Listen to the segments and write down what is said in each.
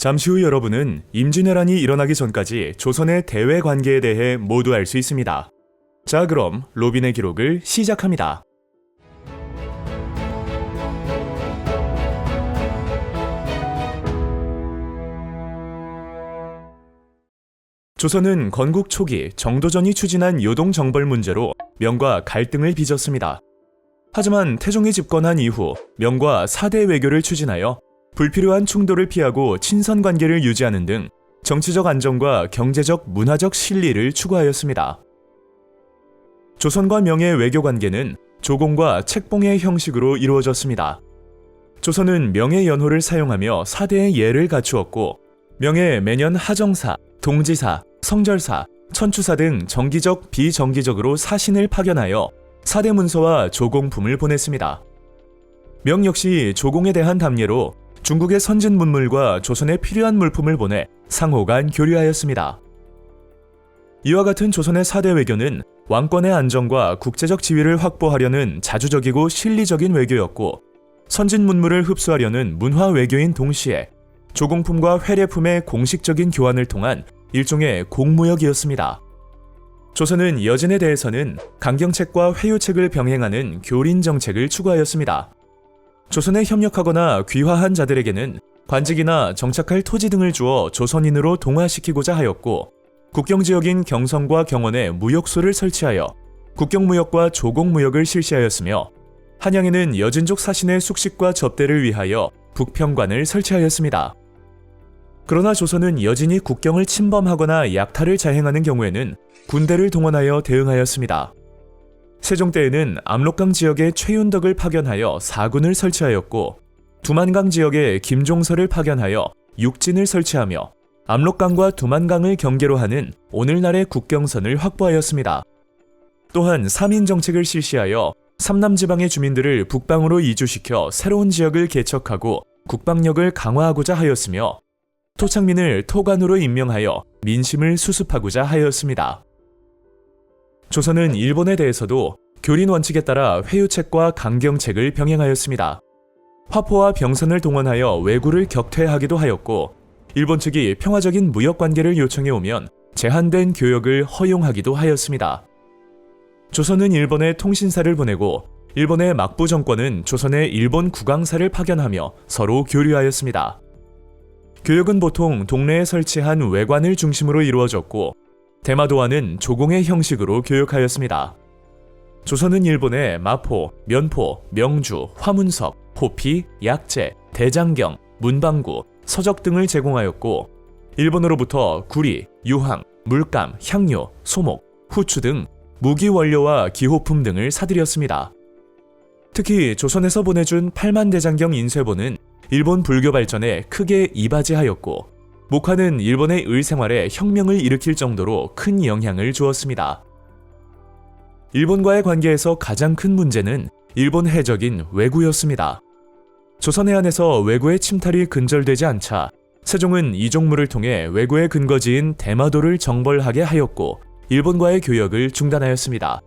잠시 후 여러분은 임진왜란이 일어나기 전까지 조선의 대외 관계에 대해 모두 알 수 있습니다. 자, 그럼 로빈의 기록을 시작합니다. 조선은 건국 초기 정도전이 추진한 요동 정벌 문제로 명과 갈등을 빚었습니다. 하지만 태종이 집권한 이후 명과 사대 외교를 추진하여 불필요한 충돌을 피하고 친선 관계를 유지하는 등 정치적 안정과 경제적, 문화적 신리를 추구하였습니다. 조선과 명의 외교 관계는 조공과 책봉의 형식으로 이루어졌습니다. 조선은 명의 연호를 사용하며 사대의 예를 갖추었고, 명에 매년 하정사, 동지사, 성절사, 천추사 등 정기적, 비정기적으로 사신을 파견하여 사대 문서와 조공품을 보냈습니다. 명 역시 조공에 대한 답례로 중국의 선진 문물과 조선에 필요한 물품을 보내 상호 간 교류하였습니다. 이와 같은 조선의 사대 외교는 왕권의 안정과 국제적 지위를 확보하려는 자주적이고 실리적인 외교였고, 선진 문물을 흡수하려는 문화 외교인 동시에 조공품과 회례품의 공식적인 교환을 통한 일종의 공무역이었습니다. 조선은 여진에 대해서는 강경책과 회유책을 병행하는 교린 정책을 추구하였습니다. 조선에 협력하거나 귀화한 자들에게는 관직이나 정착할 토지 등을 주어 조선인으로 동화시키고자 하였고, 국경지역인 경성과 경원에 무역소를 설치하여 국경무역과 조공무역을 실시하였으며, 한양에는 여진족 사신의 숙식과 접대를 위하여 북평관을 설치하였습니다. 그러나 조선은 여진이 국경을 침범하거나 약탈을 자행하는 경우에는 군대를 동원하여 대응하였습니다. 세종 때에는 압록강 지역에 최윤덕을 파견하여 사군을 설치하였고, 두만강 지역에 김종서를 파견하여 육진을 설치하며 압록강과 두만강을 경계로 하는 오늘날의 국경선을 확보하였습니다. 또한 3인 정책을 실시하여 삼남지방의 주민들을 북방으로 이주시켜 새로운 지역을 개척하고 국방력을 강화하고자 하였으며, 토착민을 토관으로 임명하여 민심을 수습하고자 하였습니다. 조선은 일본에 대해서도 교린 원칙에 따라 회유책과 강경책을 병행하였습니다. 화포와 병선을 동원하여 왜구를 격퇴하기도 하였고, 일본 측이 평화적인 무역 관계를 요청해 오면 제한된 교역을 허용하기도 하였습니다. 조선은 일본에 통신사를 보내고, 일본의 막부 정권은 조선에 일본 국왕사를 파견하며 서로 교류하였습니다. 교역은 보통 동네에 설치한 외관을 중심으로 이루어졌고, 대마도와는 조공의 형식으로 교역하였습니다. 조선은 일본에 마포, 면포, 명주, 화문석, 호피, 약재, 대장경, 문방구, 서적 등을 제공하였고, 일본으로부터 구리, 유황, 물감, 향료, 소목, 후추 등 무기 원료와 기호품 등을 사들였습니다. 특히 조선에서 보내준 8만 대장경 인쇄본은 일본 불교 발전에 크게 이바지하였고, 목화는 일본의 의생활에 혁명을 일으킬 정도로 큰 영향을 주었습니다. 일본과의 관계에서 가장 큰 문제는 일본 해적인 왜구였습니다. 조선 해안에서 왜구의 침탈이 근절되지 않자 세종은 이종무를 통해 왜구의 근거지인 대마도를 정벌하게 하였고, 일본과의 교역을 중단하였습니다.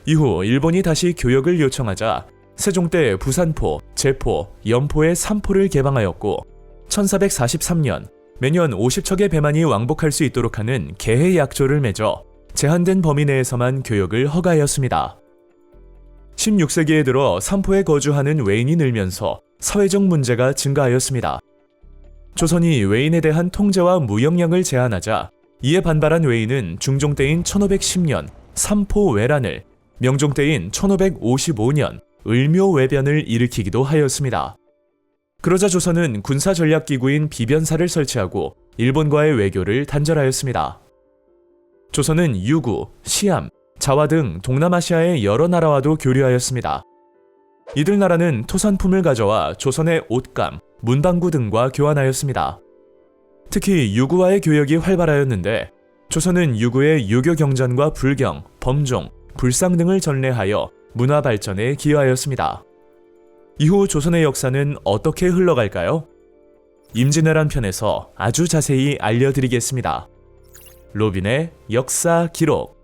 이후 일본이 다시 교역을 요청하자 세종 때 부산포, 제포, 연포의 3포를 개방하였고, 1443년 매년 50척의 배만이 왕복할 수 있도록 하는 개해 약조를 맺어 제한된 범위 내에서만 교역을 허가하였습니다. 16세기에 들어 삼포에 거주하는 외인이 늘면서 사회적 문제가 증가하였습니다. 조선이 외인에 대한 통제와 무역량을 제한하자 이에 반발한 외인은 중종 때인 1510년 삼포 외란을, 명종 때인 1555년 을묘외변을 일으키기도 하였습니다. 그러자 조선은 군사전략기구인 비변사를 설치하고 일본과의 외교를 단절하였습니다. 조선은 유구, 시암, 자와 등 동남아시아의 여러 나라와도 교류하였습니다. 이들 나라는 토산품을 가져와 조선의 옷감, 문방구 등과 교환하였습니다. 특히 유구와의 교역이 활발하였는데, 조선은 유구의 유교 경전과 불경, 범종, 불상 등을 전래하여 문화 발전에 기여하였습니다. 이후 조선의 역사는 어떻게 흘러갈까요? 임진왜란 편에서 아주 자세히 알려드리겠습니다. 로빈의 역사 기록.